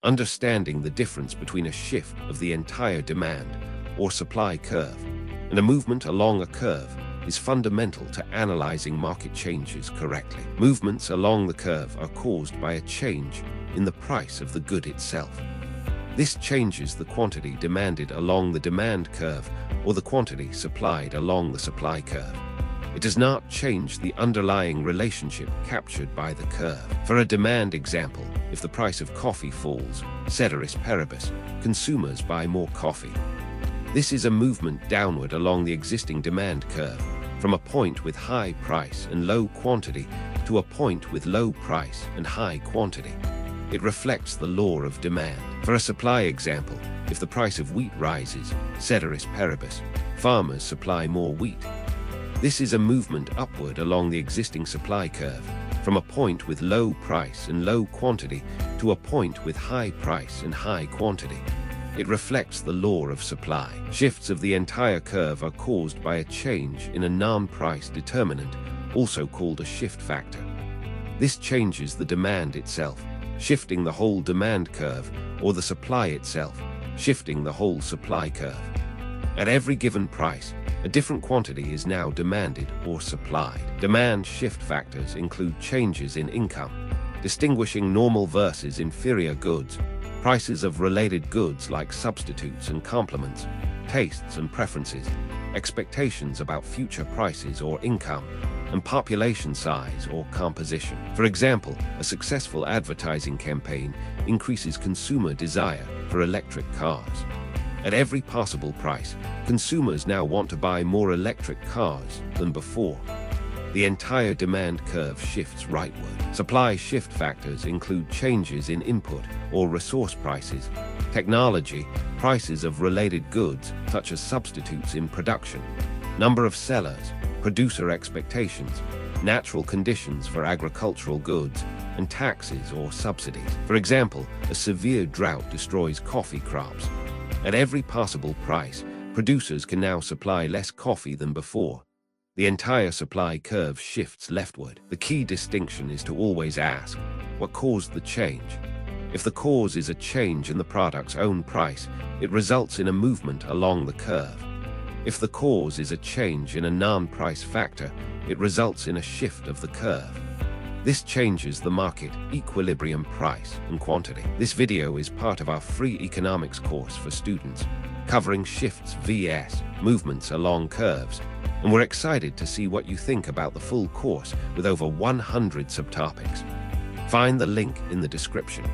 Understanding the difference between a shift of the entire demand or supply curve and a movement along a curve is fundamental to analyzing market changes correctly. Movements along the curve are caused by a change in the price of the good itself. This changes the quantity demanded along the demand curve or the quantity supplied along the supply curve. It does not change the underlying relationship captured by the curve. For a demand example, if the price of coffee falls, ceteris paribus, consumers buy more coffee. This is a movement downward along the existing demand curve, from a point with high price and low quantity to a point with low price and high quantity. It reflects the law of demand. For a supply example, if the price of wheat rises, ceteris paribus, farmers supply more wheat. This is a movement upward along the existing supply curve, from a point with low price and low quantity to a point with high price and high quantity. It reflects the law of supply. Shifts of the entire curve are caused by a change in a non-price determinant, also called a shift factor. This changes the demand itself, shifting the whole demand curve, or the supply itself, shifting the whole supply curve. At every given price, a different quantity is now demanded or supplied. Demand shift factors include changes in income, distinguishing normal versus inferior goods, prices of related goods like substitutes and complements, tastes and preferences, expectations about future prices or income, and population size or composition. For example, a successful advertising campaign increases consumer desire for electric cars. At every possible price, consumers now want to buy more electric cars than before. The entire demand curve shifts rightward. Supply shift factors include changes in input or resource prices, technology, prices of related goods such as substitutes in production, number of sellers, producer expectations, natural conditions for agricultural goods, and taxes or subsidies. For example, a severe drought destroys coffee crops. At every possible price, producers can now supply less coffee than before. The entire supply curve shifts leftward. The key distinction is to always ask, what caused the change? If the cause is a change in the product's own price, it results in a movement along the curve. If the cause is a change in a non-price factor, it results in a shift of the curve. This changes the market equilibrium price and quantity. This video is part of our free economics course for students, covering shifts vs. movements along curves, and we're excited to see what you think about the full course with over 100 subtopics. Find the link in the description.